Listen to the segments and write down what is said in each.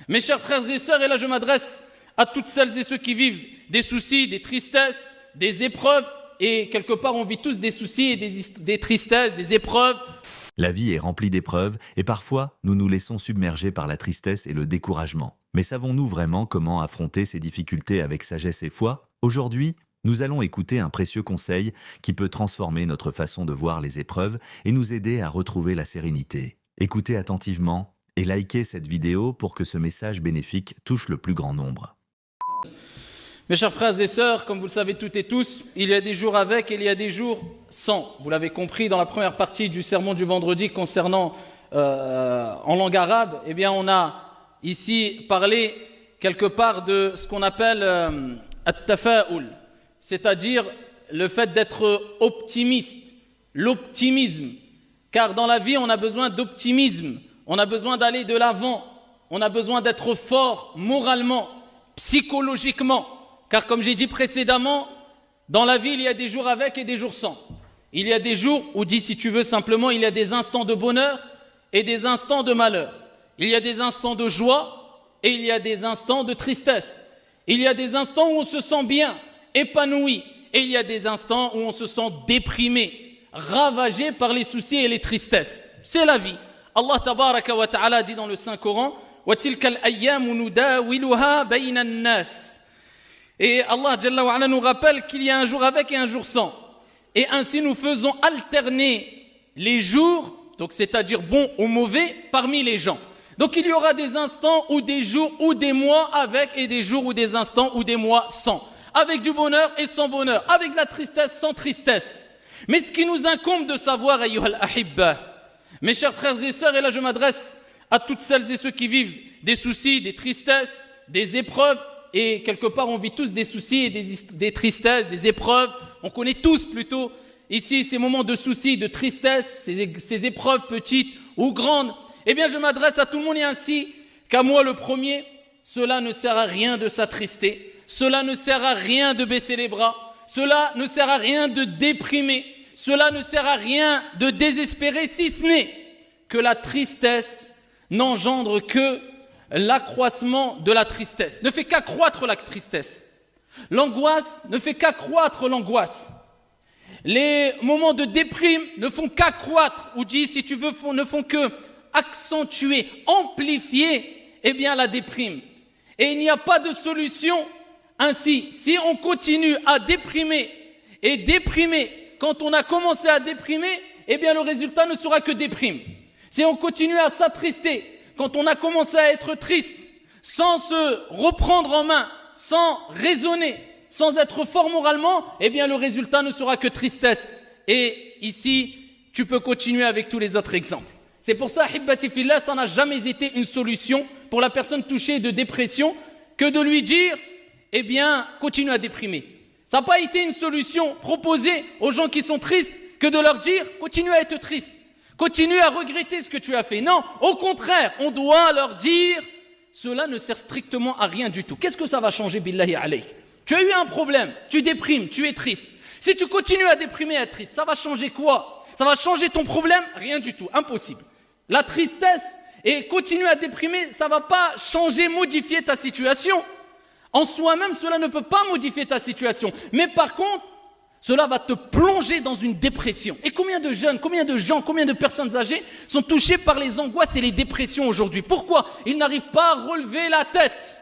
Mes chers frères et sœurs, et là je m'adresse à toutes celles et ceux qui vivent des soucis, des tristesses, des épreuves, et quelque part on vit tous des soucis et des tristesses, des épreuves. La vie est remplie d'épreuves et parfois nous nous laissons submerger par la tristesse et le découragement. Mais savons-nous vraiment comment affronter ces difficultés avec sagesse et foi? Aujourd'hui, nous allons écouter un précieux conseil qui peut transformer notre façon de voir les épreuves et nous aider à retrouver la sérénité. Écoutez attentivement et likez cette vidéo pour que ce message bénéfique touche le plus grand nombre. Mes chers frères et sœurs, comme vous le savez toutes et tous, il y a des jours avec et il y a des jours sans. Vous l'avez compris dans la première partie du sermon du vendredi concernant en langue arabe, eh bien on a ici parlé quelque part de ce qu'on appelle at-tafa'ul, c'est-à-dire le fait d'être optimiste, l'optimisme. Car dans la vie, on a besoin d'optimisme, on a besoin d'aller de l'avant, on a besoin d'être fort moralement, psychologiquement. Car comme j'ai dit précédemment, dans la vie, il y a des jours avec et des jours sans. Il y a des jours, ou dis si tu veux simplement, il y a des instants de bonheur et des instants de malheur. Il y a des instants de joie et il y a des instants de tristesse. Il y a des instants où on se sent bien, épanoui, et il y a des instants où on se sent déprimé, ravagé par les soucis et les tristesses. C'est la vie. Allah tabaraka wa ta'ala dit dans le Saint-Coran « Wa tilka al-ayyamu nudawiluha bayna an-nas » Et Allah Jalla wa Ala nous rappelle qu'il y a un jour avec et un jour sans. Et ainsi nous faisons alterner les jours, donc c'est-à-dire bons ou mauvais, parmi les gens. Donc il y aura des instants ou des jours ou des mois avec et des jours ou des instants ou des mois sans. Avec du bonheur et sans bonheur, avec de la tristesse, sans tristesse. Mais ce qui nous incombe de savoir, ayyuhal ahibba, mes chers frères et sœurs, et là je m'adresse à toutes celles et ceux qui vivent des soucis, des tristesses, des épreuves, et quelque part on vit tous des soucis et des tristesses, des épreuves, on connaît tous plutôt ici ces moments de soucis, de tristesse, ces épreuves petites ou grandes. Eh bien je m'adresse à tout le monde et ainsi qu'à moi le premier, cela ne sert à rien de s'attrister, cela ne sert à rien de baisser les bras, cela ne sert à rien de déprimer, cela ne sert à rien de désespérer, si ce n'est que la tristesse n'engendre que l'accroissement de la tristesse, ne fait qu'accroître la tristesse. L'angoisse ne fait qu'accroître l'angoisse. Les moments de déprime ne font qu'accroître, ou dis si tu veux, ne font que accentuer, amplifier, eh bien la déprime. Et il n'y a pas de solution ainsi. Si on continue à déprimer et déprimer, quand on a commencé à déprimer, eh bien le résultat ne sera que déprime. Si on continue à s'attrister, quand on a commencé à être triste, sans se reprendre en main, sans raisonner, sans être fort moralement, eh bien le résultat ne sera que tristesse. Et ici, tu peux continuer avec tous les autres exemples. C'est pour ça, Hibbati Fillah, ça n'a jamais été une solution pour la personne touchée de dépression que de lui dire, eh bien, continue à déprimer. Ça n'a pas été une solution proposée aux gens qui sont tristes que de leur dire, continue à être triste. Continue à regretter ce que tu as fait. Non, au contraire, on doit leur dire, cela ne sert strictement à rien du tout. Qu'est-ce que ça va changer, billahi alayk? Tu as eu un problème, tu déprimes, tu es triste. Si tu continues à déprimer et à être triste, ça va changer quoi? Ça va changer ton problème? Rien du tout, impossible. La tristesse et continuer à déprimer, ça ne va pas changer, modifier ta situation. En soi-même, cela ne peut pas modifier ta situation. Mais par contre, cela va te plonger dans une dépression. Et combien de jeunes, combien de gens, combien de personnes âgées sont touchées par les angoisses et les dépressions aujourd'hui? Pourquoi? Ils n'arrivent pas à relever la tête.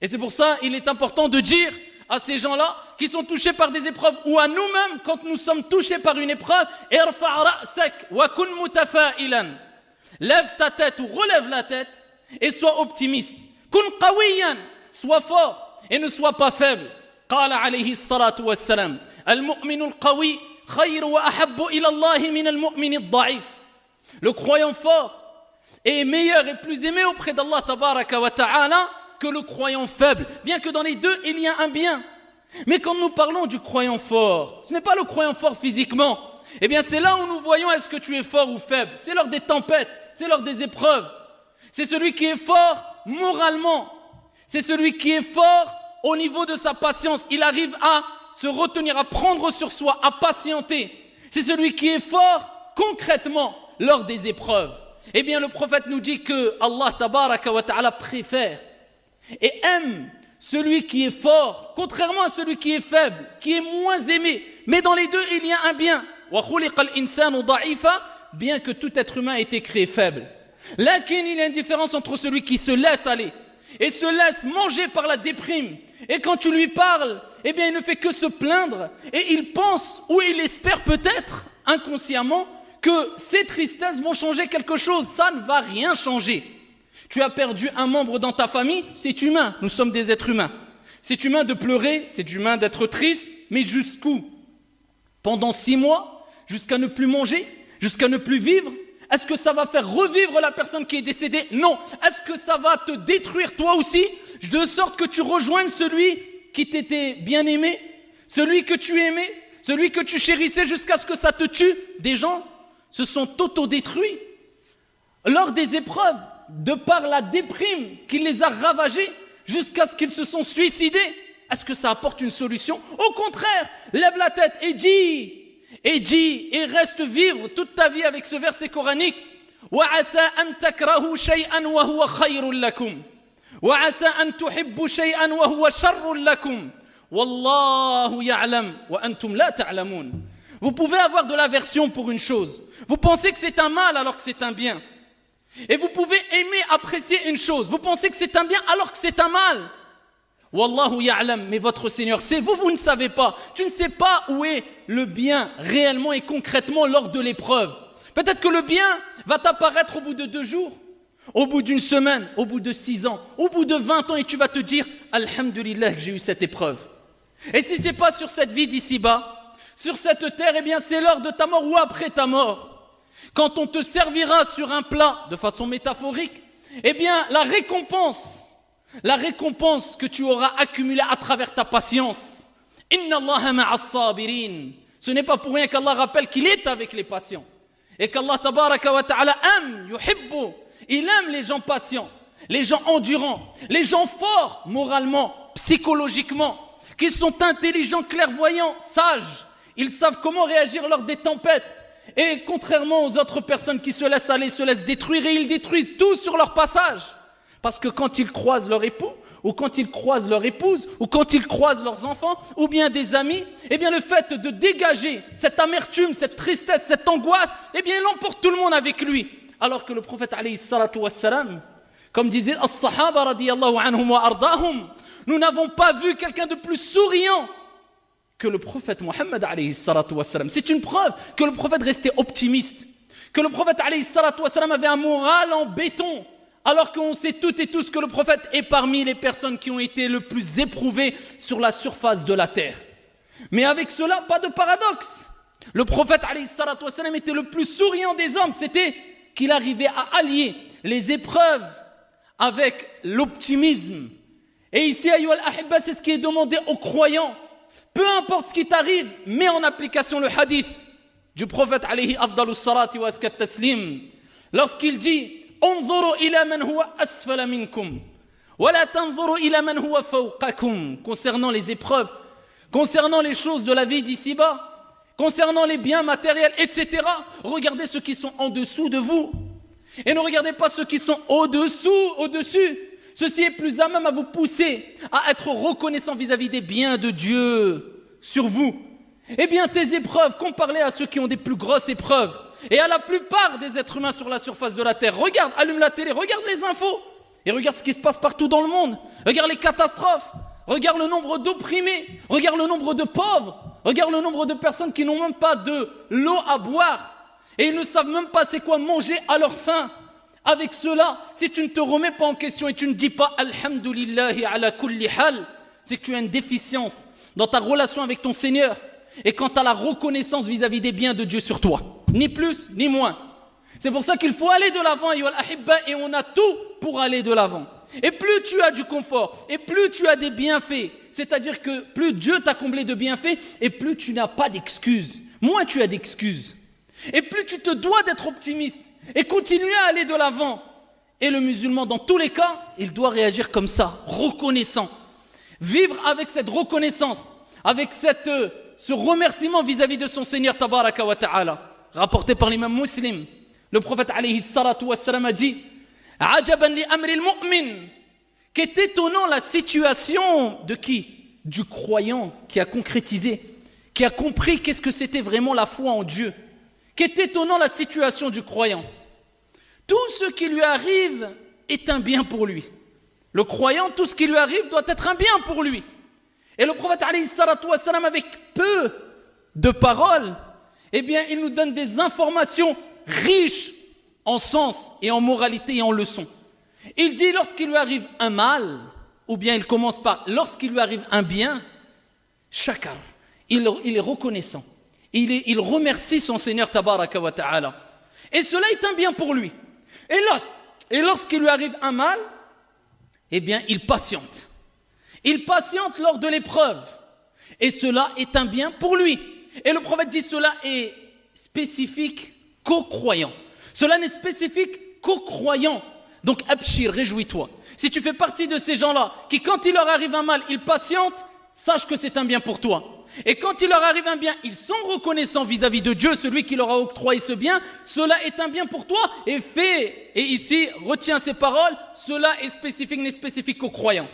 Et c'est pour ça qu'il est important de dire à ces gens-là qui sont touchés par des épreuves ou à nous-mêmes quand nous sommes touchés par une épreuve, irfa' ra'sak wa kun mutafa'ilan. Lève ta tête ou relève la tête et sois optimiste. Kun qawiyan, sois fort et ne sois pas faible. Qala alayhi salatu wassalam. المؤمن القوي خير وأحب إلى الله من المؤمن الضعيف. Le croyant fort est meilleur et plus aimé auprès d'Allah tabaraka wa ta'ala que le croyant faible. Bien que dans les deux, il y a un bien. Mais quand nous parlons du croyant fort, ce n'est pas le croyant fort physiquement. Eh bien, c'est là où nous voyons est-ce que tu es fort ou faible. C'est lors des tempêtes, c'est lors des épreuves. C'est celui qui est fort moralement. C'est celui qui est fort au niveau de sa patience. Il arrive à se retenir, à prendre sur soi, à patienter. C'est celui qui est fort concrètement lors des épreuves. eh bien le prophète nous dit que Allah tabaraka wa ta'ala préfère et aime celui qui est fort, contrairement à celui qui est faible, qui est moins aimé. Mais dans les deux, il y a un bien. Bien que tout être humain ait été créé faible. Lakin, il y a une différence entre celui qui se laisse aller et se laisse manger par la déprime. Et quand tu lui parles, eh bien, il ne fait que se plaindre. Et il pense, ou il espère peut-être, inconsciemment, que ces tristesses vont changer quelque chose. Ça ne va rien changer. Tu as perdu un membre dans ta famille, c'est humain. Nous sommes des êtres humains. C'est humain de pleurer, c'est humain d'être triste, mais jusqu'où? Pendant 6 mois, jusqu'à ne plus manger, jusqu'à ne plus vivre? Est-ce que ça va faire revivre la personne qui est décédée? Non. Est-ce que ça va te détruire toi aussi, de sorte que tu rejoignes celui qui t'était bien aimé, celui que tu aimais, celui que tu chérissais jusqu'à ce que ça te tue? Des gens se sont autodétruits lors des épreuves, de par la déprime qui les a ravagés jusqu'à ce qu'ils se sont suicidés. Est-ce que ça apporte une solution? Au contraire, lève la tête et dis et reste vivre toute ta vie avec ce verset coranique. وَعَسَىٰ أَن تَكْرَهُوا شَيْئًا وَهُوَ خَيْرٌ لَكُمْ وَعَسَىٰ أَن تُحِبُّوا شَيْئًا وَهُوَ شَرٌ لَكُمْ وَاللَّهُ يَعْلَمُ وَأَنْتُمْ لَا تَعْلَمُونَ. Vous pouvez avoir de l'aversion pour une chose. Vous pensez que c'est un mal alors que c'est un bien. Et vous pouvez aimer, apprécier une chose. Vous pensez que c'est un bien alors que c'est un mal. Wallahu ya'lam, mais votre Seigneur sait, vous ne savez pas. Tu ne sais pas où est le bien réellement et concrètement lors de l'épreuve. Peut-être que le bien va t'apparaître au bout de 2 jours, au bout d'une semaine, au bout de 6 ans, au bout de 20 ans, et tu vas te dire Alhamdulillah que j'ai eu cette épreuve. Et si ce n'est pas sur cette vie d'ici-bas, sur cette terre, eh bien c'est lors de ta mort ou après ta mort. Quand on te servira sur un plat, de façon métaphorique, eh bien la récompense que tu auras accumulée à travers ta patience. Inna Allaha ma'as sabirin. Ce n'est pas pour rien qu'Allah rappelle qu'il est avec les patients. Et qu'Allah tabaraka wa ta'ala aime, yuhibbu. Il aime les gens patients, les gens endurants, les gens forts moralement, psychologiquement, qui sont intelligents, clairvoyants, sages. Ils savent comment réagir lors des tempêtes. Et contrairement aux autres personnes qui se laissent aller, se laissent détruire, et ils détruisent tout sur leur passage. Parce que quand ils croisent leur époux, ou quand ils croisent leur épouse, ou quand ils croisent leurs enfants, ou bien des amis, eh bien le fait de dégager cette amertume, cette tristesse, cette angoisse, eh bien il emporte tout le monde avec lui. Alors que le prophète alayhi salatu wassalam, comme disait as-sahaba radiyallahu anhum wa ardahum, nous n'avons pas vu quelqu'un de plus souriant que le prophète Mohammed alayhi salatu wassalam. C'est une preuve que le prophète restait optimiste, que le prophète alayhi salatu wassalam avait un moral en béton, alors qu'on sait toutes et tous que le prophète est parmi les personnes qui ont été le plus éprouvées sur la surface de la terre. Mais avec cela, pas de paradoxe. Le prophète alayhi salatu wassalam était le plus souriant des hommes. C'était qu'il arrivait à allier les épreuves avec l'optimisme. Et ici, ayyuhal ahibba, c'est ce qui est demandé aux croyants. Peu importe ce qui t'arrive, mets en application le hadith du prophète alayhi afdalus salati wa askat taslim. Lorsqu'il dit انظروا إلى من هو أسفل منكم ولا تنظروا إلى من هو فوقكم, concernant les épreuves, concernant les choses de la vie d'ici-bas, concernant les biens matériels, etc. Regardez ceux qui sont en dessous de vous et ne regardez pas ceux qui sont au-dessus. Ceci est plus à même à vous pousser à être reconnaissant vis-à-vis des biens de Dieu sur vous. Eh bien, tes épreuves, compare-les à ceux qui ont des plus grosses épreuves. Et à la plupart des êtres humains sur la surface de la terre. Regarde, allume la télé, regarde les infos. Et regarde ce qui se passe partout dans le monde. Regarde les catastrophes. Regarde le nombre d'opprimés. Regarde le nombre de pauvres. Regarde le nombre de personnes qui n'ont même pas de l'eau à boire. Et ils ne savent même pas c'est quoi manger à leur faim. Avec cela, si tu ne te remets pas en question et tu ne dis pas Alhamdulillahi ala kulli hal, c'est que tu as une déficience dans ta relation avec ton Seigneur. Et quant à la reconnaissance vis-à-vis des biens de Dieu sur toi. Ni plus, ni moins. C'est pour ça qu'il faut aller de l'avant, et on a tout pour aller de l'avant. Et plus tu as du confort, et plus tu as des bienfaits, c'est-à-dire que plus Dieu t'a comblé de bienfaits, et plus tu n'as pas d'excuses. Moins tu as d'excuses. Et plus tu te dois d'être optimiste, et continuer à aller de l'avant. Et le musulman, dans tous les cas, il doit réagir comme ça, reconnaissant. Vivre avec cette reconnaissance, avec ce remerciement vis-à-vis de son Seigneur Tabaraka wa Ta'ala. Rapporté par l'imam Muslim, Le prophète alayhi salatu wassalam a dit « Ajaban li amri al-mu'min » Qu'est étonnant la situation de qui? Du croyant qui a concrétisé, qui a compris qu'est-ce que c'était vraiment la foi en Dieu. Qu'est étonnant la situation du croyant. Tout ce qui lui arrive est un bien pour lui. Le croyant, tout ce qui lui arrive doit être un bien pour lui. Et le prophète alayhi salatu wassalam, avec peu de paroles, eh bien, il nous donne des informations riches en sens et en moralité et en leçons. Il dit lorsqu'il lui arrive un mal, ou bien il commence par lorsqu'il lui arrive un bien, shakar, il est reconnaissant. Il remercie son Seigneur tabaraka wa ta'ala. Et cela est un bien pour lui. Et lorsqu'il lui arrive un mal, eh bien, il patiente. Il patiente lors de l'épreuve. Et cela est un bien pour lui. Et le prophète dit cela est spécifique qu'aux croyants. Cela n'est spécifique qu'aux croyants. Donc, abshir, réjouis-toi. Si tu fais partie de ces gens-là, qui quand il leur arrive un mal, ils patientent, sache que c'est un bien pour toi. Et quand il leur arrive un bien, ils sont reconnaissants vis-à-vis de Dieu, celui qui leur a octroyé ce bien, cela est un bien pour toi. Et ici, retiens ces paroles, cela est spécifique, n'est spécifique qu'aux croyants.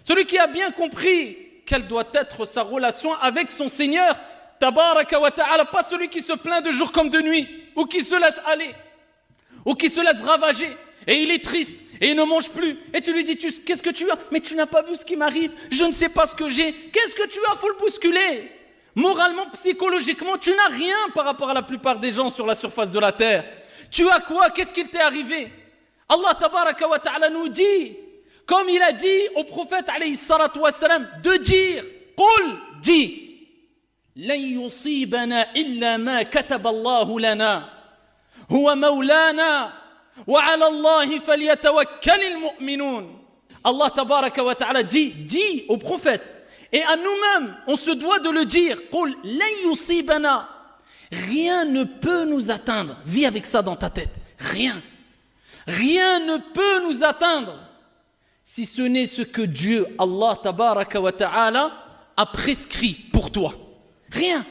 Celui qui a bien compris quelle doit être sa relation avec son Seigneur, tabaraka wa ta'ala, pas celui qui se plaint de jour comme de nuit, ou qui se laisse aller, ou qui se laisse ravager, et il est triste, et il ne mange plus, et tu lui dis, qu'est-ce que tu as? Mais tu n'as pas vu ce qui m'arrive, je ne sais pas ce que j'ai, qu'est-ce que tu as? Faut le bousculer. Moralement, psychologiquement, tu n'as rien par rapport à la plupart des gens sur la surface de la terre. Tu as quoi? Qu'est-ce qu'il t'est arrivé? Allah tabaraka wa ta'ala nous dit, comme il a dit au prophète alayhi salatu wassalam, de dire, Qul, dis, لن يصيبنا إلا ما كتب الله لنا هو مولانا وعلى الله فليتوكل المؤمنون. Allah tabaraka wa ta'ala dit au prophète et à nous-mêmes, on se doit de le dire, قل لن يصيبنا, rien ne peut nous atteindre. Vis avec ça dans ta tête. Rien ne peut nous atteindre si ce n'est ce que Dieu, Allah tabaraka wa ta'ala, a prescrit pour toi. Rien.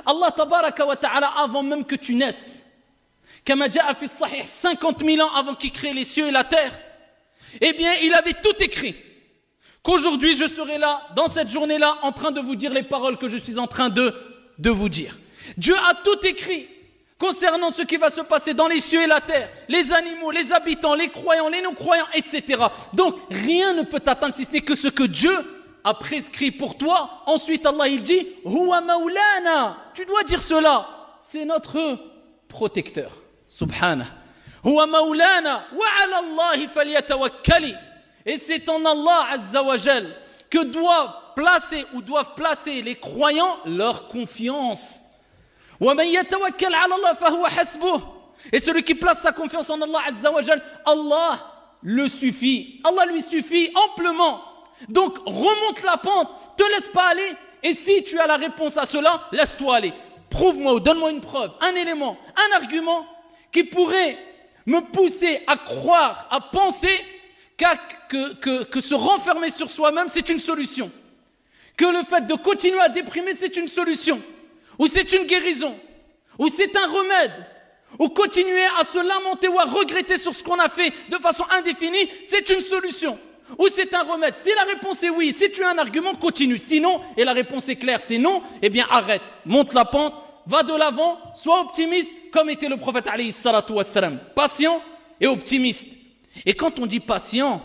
Allah tabaraka wa ta'ala, avant même que tu naisses, kama ja'a fi sahih, 50 000 ans avant qu'il crée les cieux et la terre, eh bien il avait tout écrit. Qu'aujourd'hui je serai là, dans cette journée-là, en train de vous dire les paroles que je suis en train de vous dire. Dieu a tout écrit concernant ce qui va se passer dans les cieux et la terre, les animaux, les habitants, les croyants, les non-croyants, etc. Donc rien ne peut t'atteindre si ce n'est que ce que Dieu a prescrit pour toi. Ensuite Allah il dit Huwa maulana, tu dois dire cela, c'est notre protecteur. Subhanah. Huwa maulana wa ala Allahi falyatawakkali. Et c'est en Allah Azza wa Jal que doivent placer les croyants leur confiance. Wa man yatawakkal ala Allah fahuwa hasbuh. Et celui qui place sa confiance en Allah Azza wa Jal, Allah lui suffit amplement. Donc remonte la pente, te laisse pas aller, et si tu as la réponse à cela, laisse-toi aller. Prouve-moi ou donne-moi une preuve, un élément, un argument qui pourrait me pousser à croire, à penser que se renfermer sur soi-même c'est une solution, que le fait de continuer à déprimer c'est une solution, ou c'est une guérison, ou c'est un remède, ou continuer à se lamenter ou à regretter sur ce qu'on a fait de façon indéfinie, c'est une solution. Ou c'est un remède. Si la réponse est oui, si tu as un argument, continue. Sinon, et la réponse est claire, c'est non, eh bien arrête, monte la pente, va de l'avant, sois optimiste, comme était le prophète alayhi salatu wassalam. Patient et optimiste. Et quand on dit patient,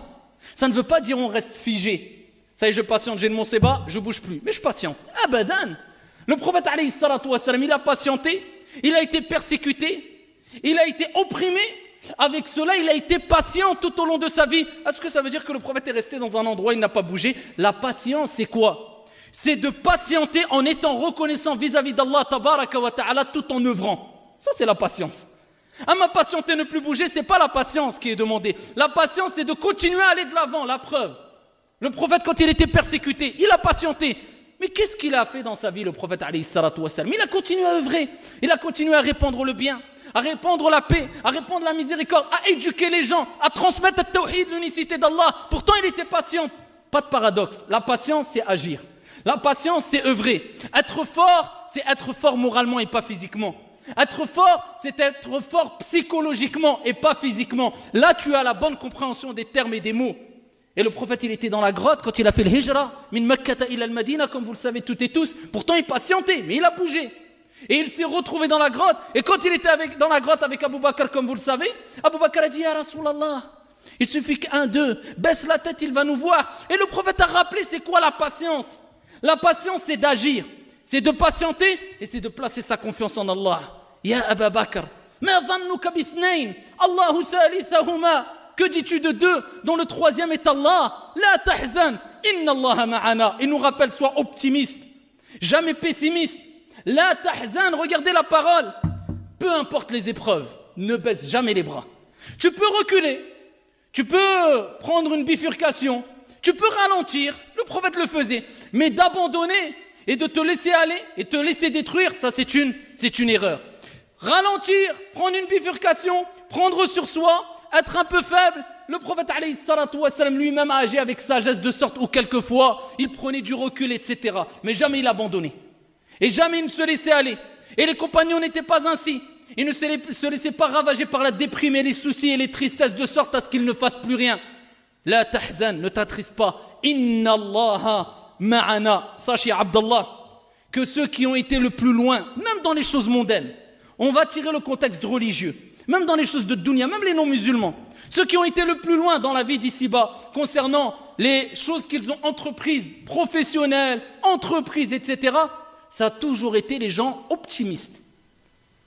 ça ne veut pas dire on reste figé. Ça y est, je patiente, j'ai de mon sébat, je bouge plus. Mais je patiente. Abadan. Le prophète alayhi salatu wassalam, il a patienté, il a été persécuté, il a été opprimé. Avec cela, il a été patient tout au long de sa vie. Est-ce que ça veut dire que le prophète est resté dans un endroit, il n'a pas bougé? La patience, c'est quoi? C'est de patienter en étant reconnaissant vis-à-vis d'Allah tabaraka wa ta'ala tout en œuvrant. Ça, c'est la patience. Ma patienter, ne plus bouger, c'est pas la patience qui est demandée. La patience, c'est de continuer à aller de l'avant. La preuve. Le prophète, quand il était persécuté, il a patienté. Mais qu'est-ce qu'il a fait dans sa vie, le prophète alayhi salatu wassalam? Il a continué à œuvrer. Il a continué à répandre le bien, à répandre la paix, à répandre la miséricorde, à éduquer les gens, à transmettre le tawhid, l'unicité d'Allah. Pourtant, il était patient. Pas de paradoxe. La patience, c'est agir. La patience, c'est œuvrer. Être fort, c'est être fort moralement et pas physiquement. Être fort, c'est être fort psychologiquement et pas physiquement. Là, tu as la bonne compréhension des termes et des mots. Et le prophète, il était dans la grotte quand il a fait le hijra, min Makkata ila al-Madina, comme vous le savez toutes et tous. Pourtant, il patientait, mais il a bougé. Et il s'est retrouvé dans la grotte. Et quand il était dans la grotte avec Abu Bakr, comme vous le savez, Abu Bakr a dit, Ya Rasulallah, il suffit qu'un d'eux baisse la tête, il va nous voir. Et le prophète a rappelé, c'est quoi la patience? La patience, c'est d'agir, c'est de patienter et c'est de placer sa confiance en Allah. Ya Abu Bakr, ma dhannuka bithnayn, Allahu thalithahuma. Que dis-tu de deux dont le troisième est Allah? La tahzan, inna Allah ma'ana. Il nous rappelle, sois optimiste, jamais pessimiste. La tahzan, regardez la parole. Peu importe les épreuves, ne baisse jamais les bras. Tu peux reculer, tu peux prendre une bifurcation, tu peux ralentir, le prophète le faisait. Mais d'abandonner et de te laisser aller et te laisser détruire, ça c'est une erreur. Ralentir, prendre une bifurcation, prendre sur soi, être un peu faible, le prophète alayhi salatu wassalam lui-même a agi avec sagesse de sorte où quelquefois il prenait du recul, etc. Mais jamais il abandonnait. Et jamais il ne se laissait aller. Et les compagnons n'étaient pas ainsi. Ils ne se laissaient pas ravager par la déprime et les soucis et les tristesses de sorte à ce qu'ils ne fassent plus rien. La tahzan, ne t'attriste pas. Inna Allaha ma'ana. Sachez Abdallah que ceux qui ont été le plus loin, même dans les choses mondaines, on va tirer le contexte religieux, même dans les choses de dunya, même les non-musulmans, ceux qui ont été le plus loin dans la vie d'ici-bas, concernant les choses qu'ils ont entreprises, professionnelles, entreprises, etc., ça a toujours été les gens optimistes.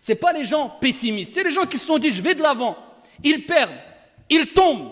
Ce n'est pas les gens pessimistes, c'est les gens qui se sont dit, je vais de l'avant. Ils perdent, ils tombent,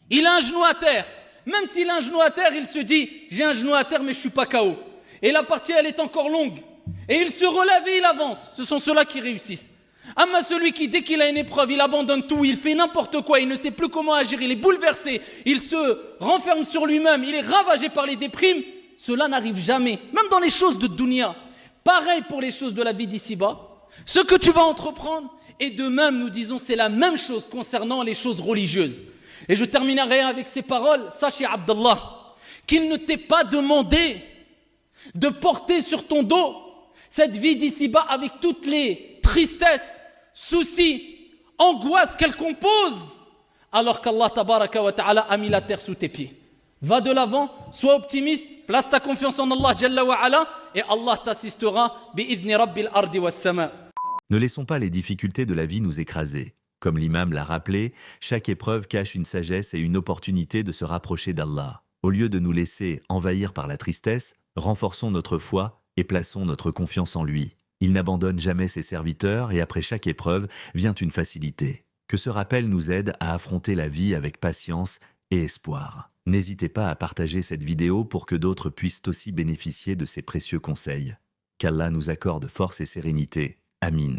il a un genou à terre. Même s'il a un genou à terre, il se dit, j'ai un genou à terre, mais je ne suis pas KO. Et la partie, elle est encore longue. Et il se relève et il avance. Ce sont ceux-là qui réussissent. Amma celui qui, dès qu'il a une épreuve, il abandonne tout, il fait n'importe quoi, il ne sait plus comment agir, il est bouleversé, il se renferme sur lui-même, il est ravagé par les déprimes, cela n'arrive jamais, même dans les choses de dunya. Pareil pour les choses de la vie d'ici-bas, ce que tu vas entreprendre, et de même, nous disons, c'est la même chose concernant les choses religieuses. Et je terminerai avec ces paroles, sachez Abdallah, qu'il ne t'est pas demandé de porter sur ton dos cette vie d'ici-bas avec toutes les tristesses, soucis, angoisses qu'elle compose, alors qu'Allah tabaraka wa ta'ala a mis la terre sous tes pieds. Va de l'avant, sois optimiste, place ta confiance en Allah jalla wa ala, et Allah t'assistera bi'idhni rabbil ardi was sama. Ne laissons pas les difficultés de la vie nous écraser. Comme l'imam l'a rappelé, chaque épreuve cache une sagesse et une opportunité de se rapprocher d'Allah. Au lieu de nous laisser envahir par la tristesse, renforçons notre foi et plaçons notre confiance en lui. Il n'abandonne jamais ses serviteurs et après chaque épreuve vient une facilité. Que ce rappel nous aide à affronter la vie avec patience et espoir. N'hésitez pas à partager cette vidéo pour que d'autres puissent aussi bénéficier de ces précieux conseils. Qu'Allah nous accorde force et sérénité. Amin.